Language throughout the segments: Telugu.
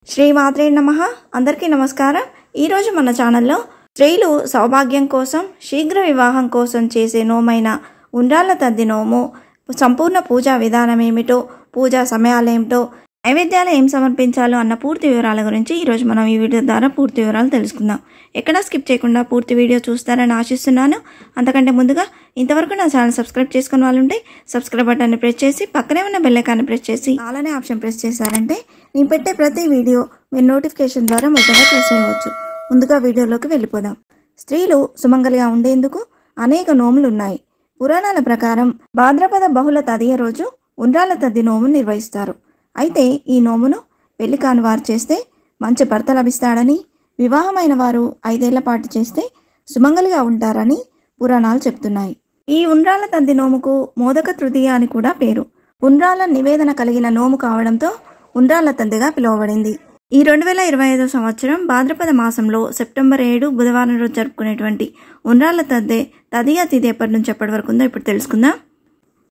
శ్రీమాత్రే నమః. అందరికీ నమస్కారం. ఈరోజు మన ఛానల్లో స్త్రీలు సౌభాగ్యం కోసం శీఘ్ర వివాహం కోసం చేసే నోమైన ఉండ్రాళ్ళ తద్ది నోము సంపూర్ణ పూజా విధానం ఏమిటో, పూజా సమయాలేమిటో, నైవేద్యాలు ఏం సమర్పించాలో అన్న పూర్తి వివరాల గురించి ఈరోజు మనం ఈ వీడియో ద్వారా పూర్తి వివరాలు తెలుసుకుందాం. ఎక్కడా స్కిప్ చేయకుండా పూర్తి వీడియో చూస్తారని ఆశిస్తున్నాను. అంతకంటే ముందుగా ఇంతవరకు నా ఛానల్ సబ్స్క్రైబ్ చేసుకున్న వాళ్ళు ఉంటే సబ్స్క్రైబ్ బటన్ని ప్రెస్ చేసి పక్కనే ఉన్న బెల్ ఐకాన్ని ప్రెస్ చేసి అలానే ఆప్షన్ ప్రెస్ చేశారంటే నేను పెట్టే ప్రతి వీడియో మీరు నోటిఫికేషన్ ద్వారా మొదటగా చూసేయవచ్చు. ముందుగా వీడియోలోకి వెళ్ళిపోదాం. స్త్రీలు సుమంగలిగా ఉండేందుకు అనేక నోములు ఉన్నాయి. పురాణాల ప్రకారం భాద్రపద బహుళ తదియ రోజు ఉండ్రాళ్ళ తద్ది నోము నిర్వహిస్తారు. అయితే ఈ నోమును పెళ్లి కాని వారు చేస్తే మంచి భర్త లభిస్తాడని, వివాహమైన వారు 5 ఏళ్ల పాటు చేస్తే సుమంగలిగా ఉంటారని పురాణాలు చెప్తున్నాయి. ఈ ఉండ్రాళ్ళ తద్ది నోముకు మోదక తృతీయ అని కూడా పేరు. ఉండ్రాళ్ళ నివేదన కలిగిన నోము కావడంతో ఉండ్రాళ్ళ తద్దిగా పిలువబడింది. ఈ 2025 సంవత్సరం భాద్రపద మాసంలో సెప్టెంబర్ 7 బుధవారం రోజు జరుపుకునేటువంటి ఉండ్రాళ్ళ తద్దే తదియ తిథి ఎప్పటి నుంచి ఎప్పటి వరకు ఉందో ఇప్పుడు తెలుసుకుందాం.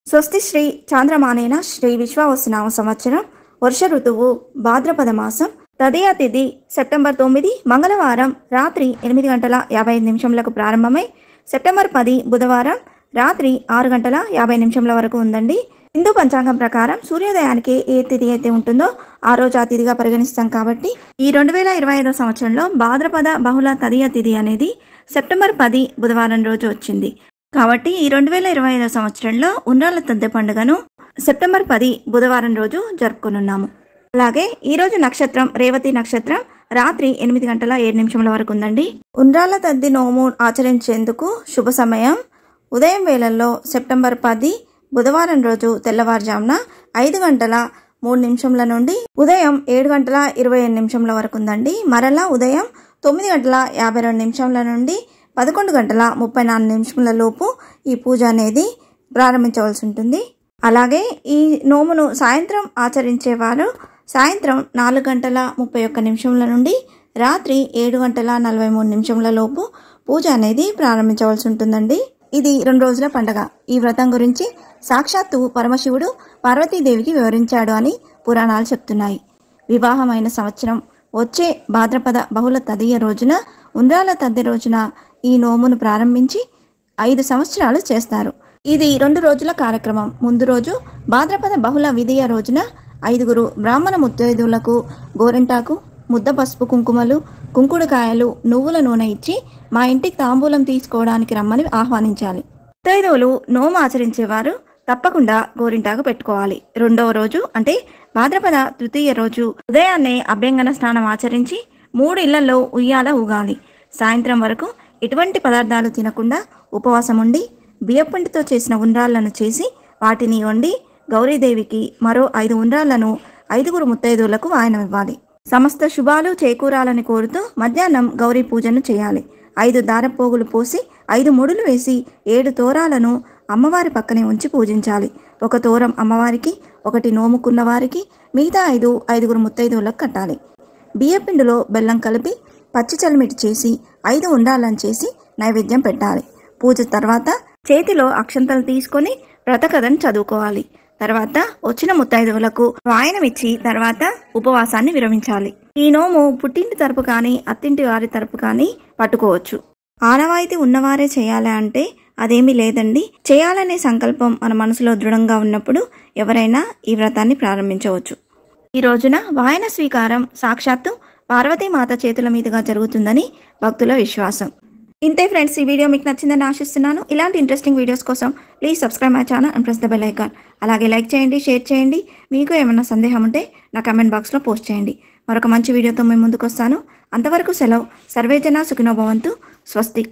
స్వస్తి శ్రీ చాంద్రమానేన శ్రీ విశ్వావసునామ సంవత్సరం వర్ష ఋతువు భాద్రపద మాసం తదియ తిథి సెప్టెంబర్ 9 మంగళవారం రాత్రి 8:55 ప్రారంభమై సెప్టెంబర్ 10 బుధవారం రాత్రి 6:50 వరకు ఉందండి. హిందూ పంచాంగం ప్రకారం సూర్యోదయానికి ఏ తిథి అయితే ఉంటుందో ఆ రోజు ఆ తిథిగా పరిగణిస్తాం. కాబట్టి ఈ 2025 సంవత్సరంలో భాద్రపద బహుళ తదియ తిథి అనేది సెప్టెంబర్ 10 బుధవారం రోజు వచ్చింది. కాబట్టి ఈ 2025 సంవత్సరంలో ఉండ్రాళ్ళ తద్ది పండుగను సెప్టెంబర్ 10 బుధవారం రోజు జరుపుకున్నాము. అలాగే ఈ రోజు నక్షత్రం రేవతి నక్షత్రం రాత్రి 8:07 వరకు ఉందండి. ఉండ్రాళ్ళ తద్ది నోము ఆచరించేందుకు శుభ సమయం ఉదయం వేళల్లో సెప్టెంబర్ 10 బుధవారం రోజు తెల్లవారుజామున 5:03 నుండి ఉదయం 7:28 వరకు ఉందండి. మరలా ఉదయం 9:52 నుండి 11:34 లోపు ఈ పూజ అనేది ప్రారంభించవలసి ఉంటుంది. అలాగే ఈ నోమును సాయంత్రం ఆచరించేవారు సాయంత్రం 4:31 నుండి రాత్రి 7:43 లోపు పూజ అనేది ప్రారంభించవలసి ఉంటుందండి. ఇది 2 రోజుల పండుగ. ఈ వ్రతం గురించి సాక్షాత్తు పరమశివుడు పార్వతీదేవికి వివరించాడు అని పురాణాలు చెప్తున్నాయి. వివాహమైన సంవత్సరం వచ్చే భాద్రపద బహుళ తదియ రోజున ఉండ్రాళ్ళ తద్ది రోజున ఈ నోమును ప్రారంభించి 5 సంవత్సరాలు చేస్తారు. ఇది 2 రోజుల కార్యక్రమం. ముందు రోజు భాద్రపద బహుళ విధియ రోజున 5 బ్రాహ్మణ ముత్తైదువులకు గోరింటాకు, ముద్ద పసుపు కుంకుమలు, కుంకుడుకాయలు, నువ్వుల నూనె ఇచ్చి మా ఇంటికి తాంబూలం తీసుకోవడానికి రమ్మని ఆహ్వానించాలి. ముత్తైదువులు నోము ఆచరించేవారు తప్పకుండా గోరింటాకు పెట్టుకోవాలి. 2వ రోజు అంటే భాద్రపద తృతీయ రోజు ఉదయాన్నే అభ్యంగన స్నానం ఆచరించి 3 ఇళ్లలో ఉయ్యాల ఊగాలి. సాయంత్రం వరకు ఎటువంటి పదార్థాలు తినకుండా ఉపవాసం ఉండి బియ్యపిండితో చేసిన ఉండ్రాళ్లను చేసి వాటిని వండి గౌరీదేవికి మరో 5 ఉండ్రాళ్లను 5 ముత్తైదువులకు వాయనం ఇవ్వాలి. సమస్త శుభాలు చేకూరాలని కోరుతూ మధ్యాహ్నం గౌరీ పూజను చేయాలి. 5 దారపోగులు పోసి 5 ముడులు వేసి 7 తోరాలను అమ్మవారి పక్కనే ఉంచి పూజించాలి. 1 తోరం అమ్మవారికి, 1 నోముకున్న వారికి, మిగతా 5 ముత్తైదువులకు కట్టాలి. బియ్యపిండిలో బెల్లం కలిపి పచ్చి చలిమిటి చేసి 5 ఉండ్రాళ్ళను చేసి నైవేద్యం పెట్టాలి. పూజ తర్వాత చేతిలో అక్షంతలు తీసుకొని వ్రతకథను చదువుకోవాలి. తర్వాత వచ్చిన ముత్తైదువులకు వాయనం ఇచ్చి తర్వాత ఉపవాసాన్ని విరమించాలి. ఈ నోము పుట్టింటి తరపు కానీ అత్తింటి వారి తరపు కానీ పట్టుకోవచ్చు. ఆనవాయితీ ఉన్నవారే చేయాలా అంటే అదేమీ లేదండి. చేయాలనే సంకల్పం మన మనసులో దృఢంగా ఉన్నప్పుడు ఎవరైనా ఈ వ్రతాన్ని ప్రారంభించవచ్చు. ఈ రోజున వాయన స్వీకారం సాక్షాత్తు పార్వతీమాత చేతుల మీదుగా జరుగుతుందని భక్తుల విశ్వాసం. ఇంతే ఫ్రెండ్స్, ఈ వీడియో మీకు నచ్చిందని ఆశిస్తున్నాను. ఇలాంటి ఇంట్రెస్టింగ్ వీడియోస్ కోసం please subscribe my channel and press the bell icon. అలాగే లైక్ చేయండి, షేర్ చేయండి. మీకు ఏమైనా సందేహం ఉంటే నా కమెంట్ బాక్స్లో పోస్ట్ చేయండి. మరొక మంచి వీడియోతో మేము ముందుకు వస్తాను. అంతవరకు సెలవు. సర్వేజన సుఖినో భవంతు. స్వస్తి.